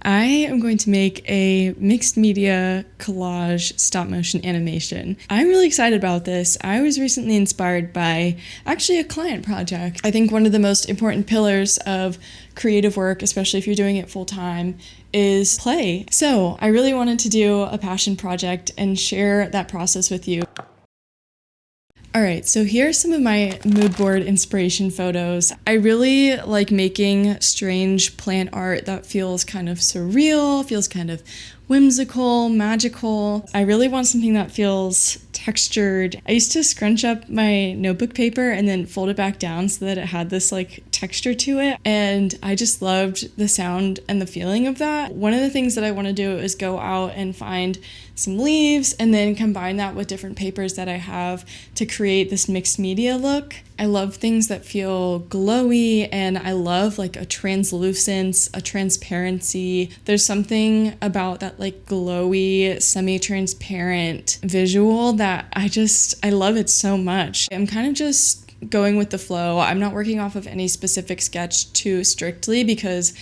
I am going to make a mixed media collage stop motion animation. I'm really excited about this. I was recently inspired by actually a client project. I think one of the most important pillars of creative work, especially if you're doing it full time, is play. So I really wanted to do a passion project and share that process with you. Alright, so here are some of my mood board inspiration photos. I really like making strange plant art that feels kind of surreal, feels kind of whimsical, magical. I really want something that feels textured. I used to scrunch up my notebook paper and then fold it back down so that it had this like texture to it, and I just loved the sound and the feeling of that. One of the things that I want to do is go out and find some leaves and then combine that with different papers that I have to create this mixed media look. I love things that feel glowy, and I love like a translucence, a transparency. There's something about that like glowy, semi-transparent visual that I love it so much. I'm kind of just going with the flow. I'm not working off of any specific sketch too strictly because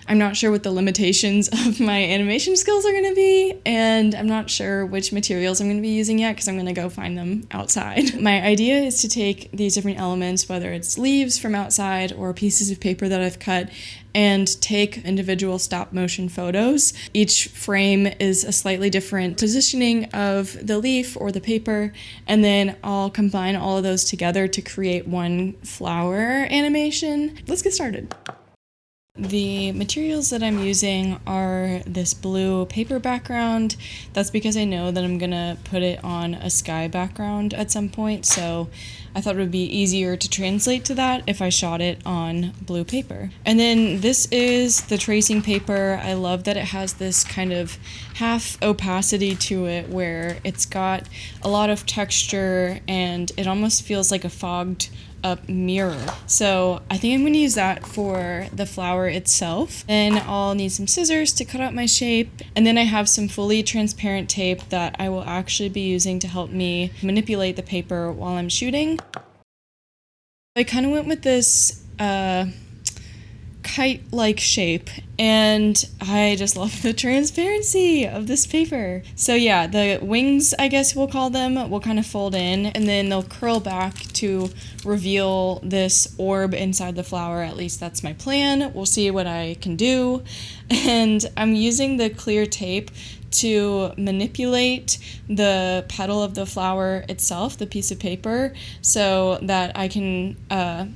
I'm not sure what the limitations of my animation skills are going to be, and I'm not sure which materials I'm going to be using yet because I'm going to go find them outside. My idea is to take these different elements, whether it's leaves from outside or pieces of paper that I've cut, and take individual stop motion photos. Each frame is a slightly different positioning of the leaf or the paper, and then I'll combine all of those together to create one flower animation. Let's get started. The materials that I'm using are this blue paper background. That's because I know that I'm gonna put it on a sky background at some point, so I thought it would be easier to translate to that if I shot it on blue paper. And then this is the tracing paper. I love that it has this kind of half opacity to it where it's got a lot of texture and it almost feels like a fogged up mirror. So I think I'm going to use that for the flower itself. Then I'll need some scissors to cut out my shape, and then I have some fully transparent tape that I will actually be using to help me manipulate the paper while I'm shooting. I kind of went with this kite-like shape, and I just love the transparency of this paper. So yeah, the wings, I guess we'll call them, will kind of fold in, and then they'll curl back to reveal this orb inside the flower. At least that's my plan. We'll see what I can do. And I'm using the clear tape to manipulate the petal of the flower itself, the piece of paper, so that I can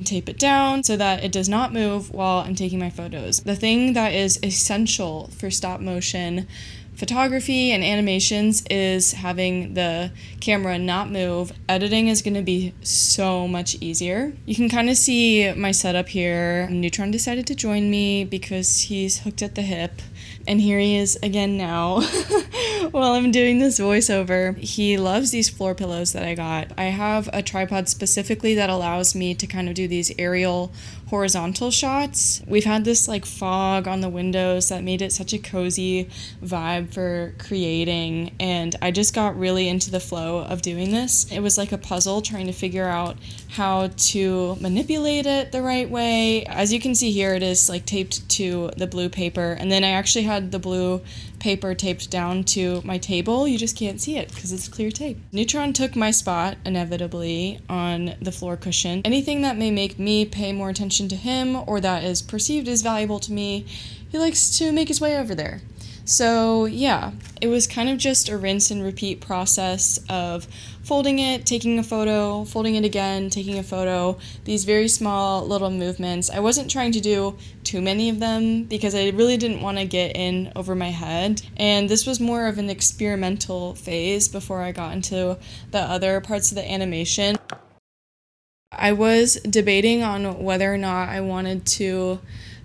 tape it down so that it does not move while I'm taking my photos. The thing that is essential for stop motion photography and animations is having the camera not move. Editing is going to be so much easier. You can kind of see my setup here. Neutron decided to join me because he's hooked at the hip. And here he is again now while I'm doing this voiceover. He loves these floor pillows that I got. I have a tripod specifically that allows me to kind of do these aerial horizontal shots. We've had this like fog on the windows that made it such a cozy vibe for creating, and I just got really into the flow of doing this. It was like a puzzle trying to figure out how to manipulate it the right way. As you can see here, it is like taped to the blue paper, and then I actually had the blue paper taped down to my table. You just can't see it because it's clear tape. Neutron took my spot, inevitably, on the floor cushion. Anything that may make me pay more attention to him or that is perceived as valuable to me, he likes to make his way over there. So yeah, it was kind of just a rinse and repeat process of folding it, taking a photo, folding it again, taking a photo, these very small little movements. I wasn't trying to do too many of them because I really didn't want to get in over my head, and this was more of an experimental phase before I got into the other parts of the animation. I was debating on whether or not I wanted to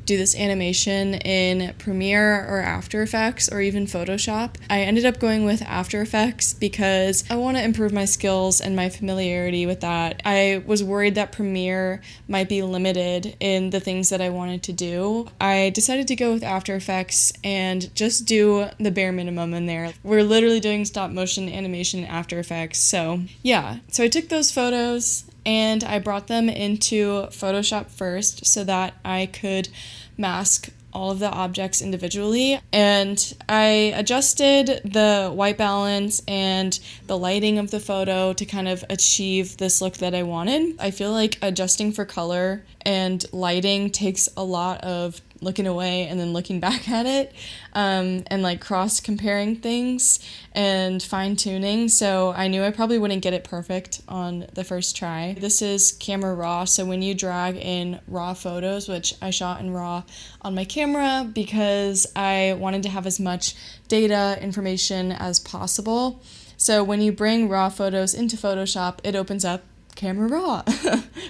do this animation in Premiere or After Effects or even Photoshop. I ended up going with After Effects because I want to improve my skills and my familiarity with that. I was worried that Premiere might be limited in the things that I wanted to do. I decided to go with After Effects and just do the bare minimum in there. We're literally doing stop motion animation in After Effects, so yeah. So I took those photos and I brought them into Photoshop first so that I could mask all of the objects individually, and I adjusted the white balance and the lighting of the photo to kind of achieve this look that I wanted. I feel like adjusting for color and lighting takes a lot of looking away and then looking back at it, and like cross comparing things and fine tuning. So I knew I probably wouldn't get it perfect on the first try. This is camera raw, so when you drag in raw photos, which I shot in raw on my camera because I wanted to have as much data information as possible. So when you bring raw photos into Photoshop, it opens up camera raw.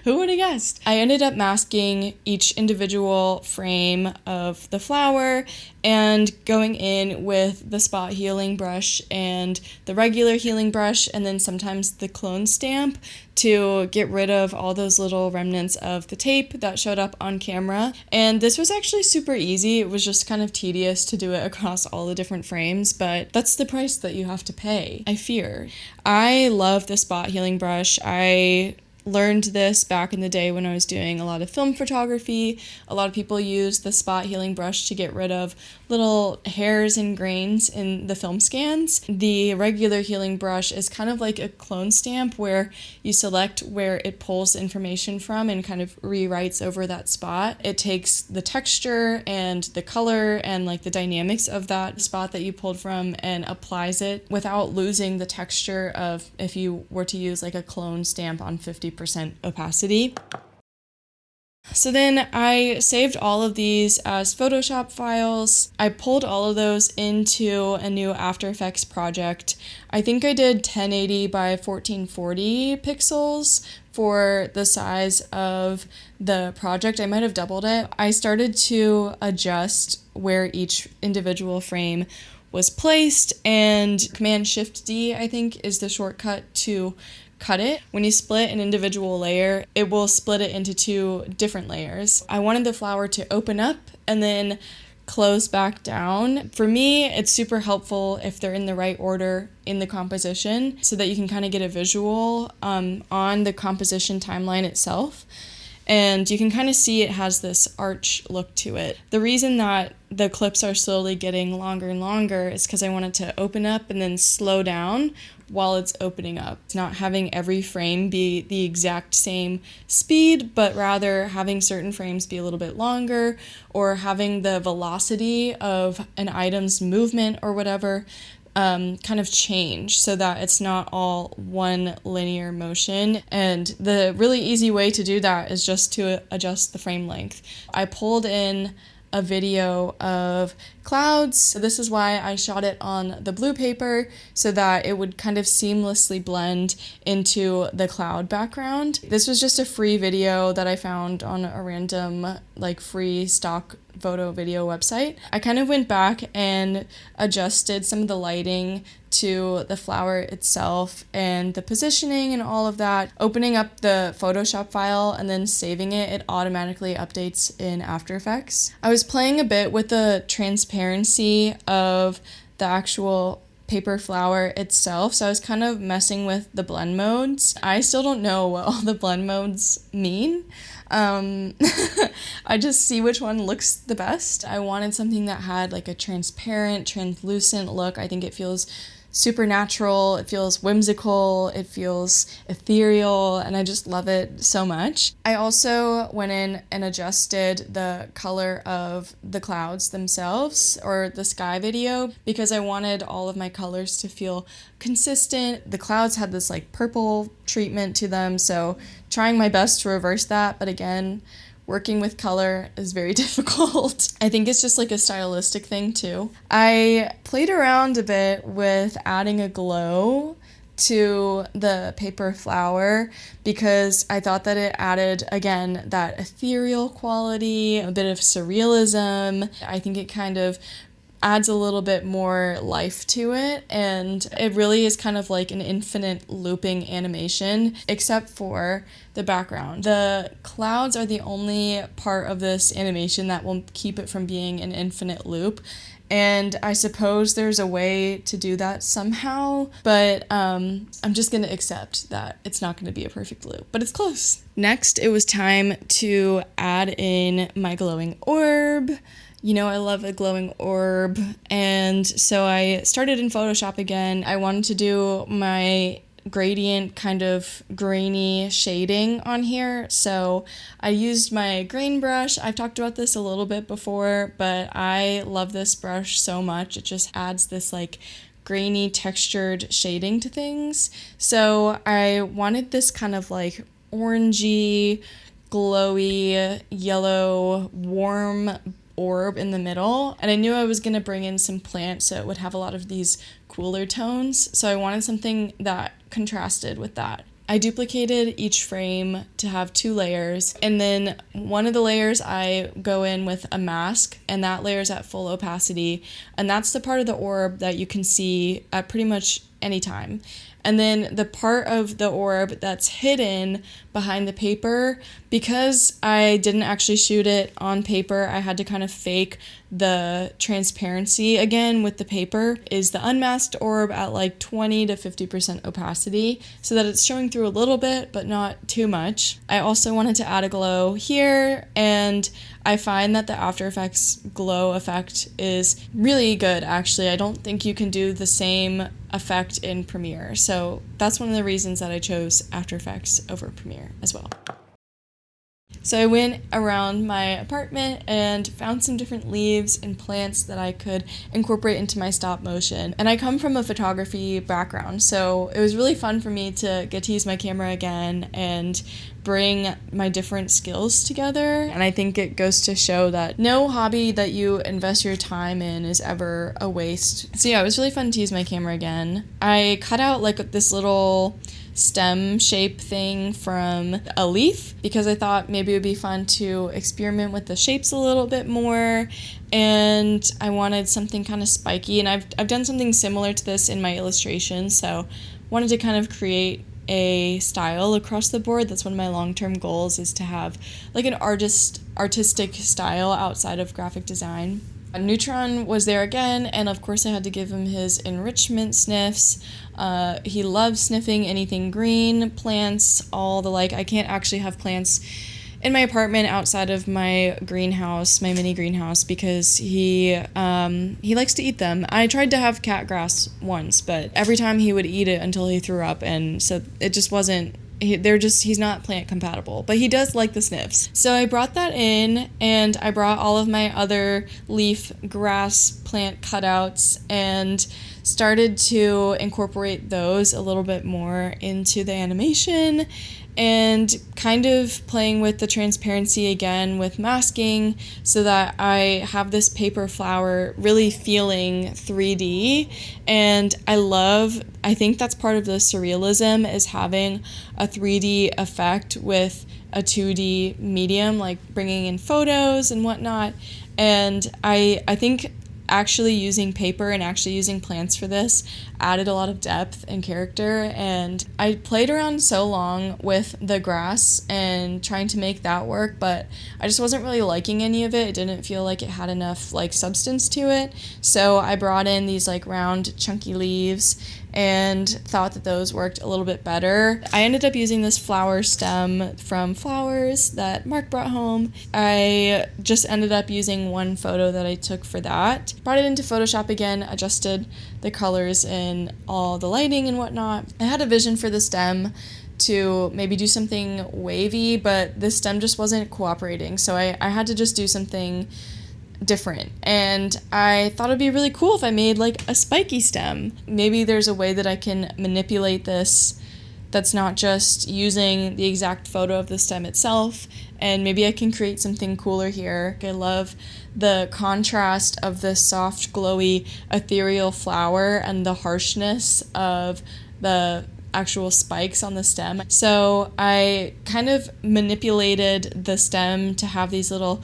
Who would have guessed? I ended up masking each individual frame of the flower and going in with the spot healing brush and the regular healing brush, and then sometimes the clone stamp to get rid of all those little remnants of the tape that showed up on camera. And this was actually super easy. It was just kind of tedious to do it across all the different frames, but that's the price that you have to pay, I fear. I love the spot healing brush. I learned this back in the day when I was doing a lot of film photography. A lot of people use the spot healing brush to get rid of little hairs and grains in the film scans. The regular healing brush is kind of like a clone stamp where you select where it pulls information from and kind of rewrites over that spot. It takes the texture and the color and like the dynamics of that spot that you pulled from and applies it without losing the texture of if you were to use like a clone stamp on 50% opacity. So then I saved all of these as Photoshop files. I pulled all of those into a new After Effects project. I think I did 1080 by 1440 pixels for the size of the project. I might have doubled it. I started to adjust where each individual frame was placed, and Command-Shift-D, I think, is the shortcut to cut it. When you split an individual layer, it will split it into two different layers. I wanted the flower to open up and then close back down. For me, it's super helpful if they're in the right order in the composition so that you can kind of get a visual on the composition timeline itself. And you can kind of see it has this arch look to it. The reason that the clips are slowly getting longer and longer is because I want it to open up and then slow down while it's opening up. It's not having every frame be the exact same speed, but rather having certain frames be a little bit longer, or having the velocity of an item's movement or whatever kind of change so that it's not all one linear motion. And the really easy way to do that is just to adjust the frame length. I pulled in a video of clouds. So this is why I shot it on the blue paper, so that it would kind of seamlessly blend into the cloud background. This was just a free video that I found on a random like free stock photo video website. I kind of went back and adjusted some of the lighting to the flower itself and the positioning and all of that. Opening up the Photoshop file and then saving it, it automatically updates in After Effects. I was playing a bit with the transparency of the actual paper flower itself, so I was kind of messing with the blend modes. I still don't know what all the blend modes mean. I just see which one looks the best. I wanted something that had like a transparent, translucent look. I think it feels supernatural, it feels whimsical, it feels ethereal, and I just love it so much. I also went in and adjusted the color of the clouds themselves, or the sky video, because I wanted all of my colors to feel consistent. The clouds had this like purple treatment to them, so trying my best to reverse that, but again, working with color is very difficult. I think it's just like a stylistic thing too. I played around a bit with adding a glow to the paper flower because I thought that it added, again, that ethereal quality, a bit of surrealism. I think it kind of adds a little bit more life to it, and it really is kind of like an infinite looping animation, except for the background. The clouds are the only part of this animation that will keep it from being an infinite loop, and I suppose there's a way to do that somehow, but I'm just gonna accept that it's not gonna be a perfect loop, but it's close. Next, it was time to add in my glowing orb. You know, I love a glowing orb, and so I started in Photoshop again. I wanted to do my gradient kind of grainy shading on here, so I used my grain brush. I've talked about this a little bit before, but I love this brush so much. It just adds this like grainy textured shading to things. So I wanted this kind of like orangey, glowy, yellow, warm orb in the middle, and I knew I was going to bring in some plants so it would have a lot of these cooler tones, so I wanted something that contrasted with that. I duplicated each frame to have 2 layers, and then one of the layers I go in with a mask, and that layer's at full opacity, and that's the part of the orb that you can see at pretty much any time. And then the part of the orb that's hidden behind the paper, because I didn't actually shoot it on paper, I had to kind of fake the transparency again with the paper, is the unmasked orb at like 20 to 50% opacity, so that it's showing through a little bit, but not too much. I also wanted to add a glow here, and I find that the AfterEffects glow effect is really good, actually. I don't think you can do the same effect in Premiere, so that's one of the reasons that I chose AfterEffects over Premiere as well. So I went around my apartment and found some different leaves and plants that I could incorporate into my stop motion. And I come from a photography background, so it was really fun for me to get to use my camera again and bring my different skills together. And I think it goes to show that no hobby that you invest your time in is ever a waste. So yeah, it was really fun to use my camera again. I cut out like this little stem shape thing from a leaf because I thought maybe it would be fun to experiment with the shapes a little bit more, and I wanted something kind of spiky, and I've done something similar to this in my illustrations, so wanted to kind of create a style across the board. That's one of my long-term goals, is to have like an artistic style outside of graphic design. Neutron was there again, and of course I had to give him his enrichment sniffs. He loves sniffing anything green, plants, all the like. I can't actually have plants in my apartment outside of my greenhouse, my mini greenhouse, because he likes to eat them. I tried to have cat grass once, but every time he would eat it until he threw up, and so it just wasn't. He's not plant compatible, but he does like the sniffs. So I brought that in, and I brought all of my other leaf, grass, plant cutouts, and started to incorporate those a little bit more into the animation, and kind of playing with the transparency again with masking so that I have this paper flower really feeling 3D. And I think that's part of the surrealism, is having a 3D effect with a 2D medium, like bringing in photos and whatnot. And I think actually using paper and actually using plants for this added a lot of depth and character, and I played around so long with the grass and trying to make that work, but I just wasn't really liking any of it. It didn't feel like it had enough like substance to it, so I brought in these like round chunky leaves and thought that those worked a little bit better. I ended up using this flower stem from Flowers that Mark brought home. I just ended up using one photo that I took for that. Brought it into Photoshop again, adjusted the colors and all the lighting and whatnot. I had a vision for the stem to maybe do something wavy, but the stem just wasn't cooperating, so I had to just do something different, and I thought it'd be really cool if I made like a spiky stem. Maybe there's a way that I can manipulate this that's not just using the exact photo of the stem itself, and maybe I can create something cooler here. I love the contrast of the soft, glowy, ethereal flower and the harshness of the actual spikes on the stem. So I kind of manipulated the stem to have these little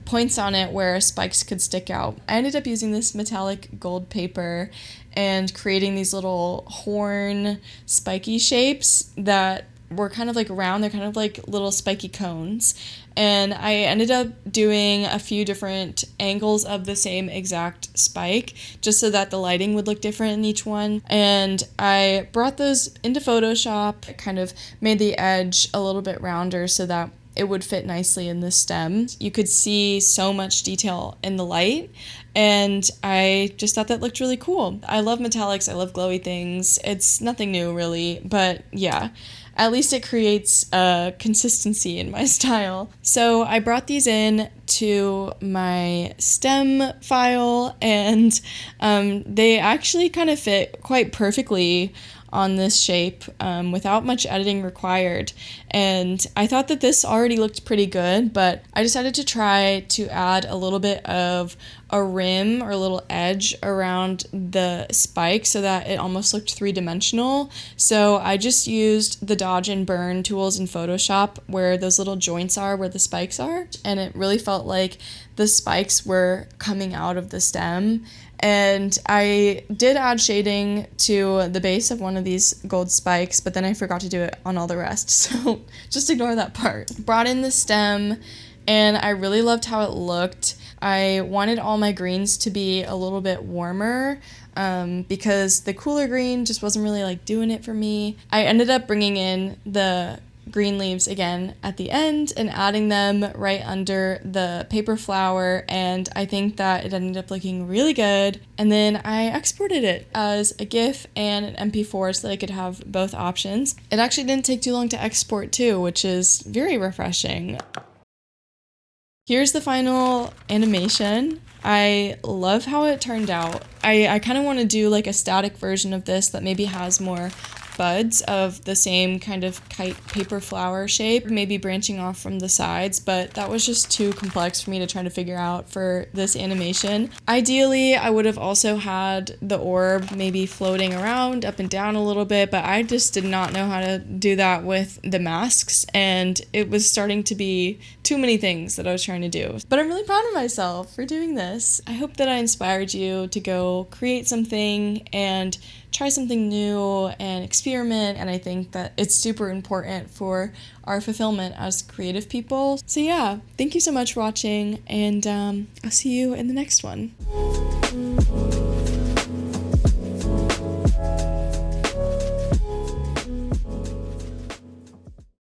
points on it where spikes could stick out. I ended up using this metallic gold paper and creating these little horn spiky shapes that were kind of like round. They're kind of like little spiky cones. And I ended up doing a few different angles of the same exact spike just so that the lighting would look different in each one. And I brought those into Photoshop, kind of made the edge a little bit rounder so that it would fit nicely in the stem. You could see so much detail in the light, and I just thought that looked really cool. I love metallics, I love glowy things. It's nothing new really, but yeah. At least it creates a consistency in my style. So I brought these in to my stem file, and they actually kind of fit quite perfectly on this shape without much editing required. And I thought that this already looked pretty good, but I decided to try to add a little bit of a rim or a little edge around the spike so that it almost looked three-dimensional. So I just used the dodge and burn tools in Photoshop where those little joints are where the spikes are, and it really felt like the spikes were coming out of the stem. And I did add shading to the base of one of these gold spikes, but then I forgot to do it on all the rest, so just ignore that part. Brought in the stem, and I really loved how it looked. I wanted all my greens to be a little bit warmer because the cooler green just wasn't really like doing it for me. I ended up bringing in the green leaves again at the end and adding them right under the paper flower, and I think that it ended up looking really good. And then I exported it as a GIF and an MP4 so that I could have both options. It actually didn't take too long to export too, which is very refreshing. Here's the final animation. I love how it turned out. I kind of want to do like a static version of this that maybe has more buds of the same kind of kite paper flower shape, maybe branching off from the sides, but that was just too complex for me to try to figure out for this animation. Ideally, I would have also had the orb maybe floating around up and down a little bit, but I just did not know how to do that with the masks, and it was starting to be too many things that I was trying to do. But I'm really proud of myself for doing this. I hope that I inspired you to go create something and try something new and experiment, and I think that it's super important for our fulfillment as creative people. So yeah, thank you so much for watching, and I'll see you in the next one.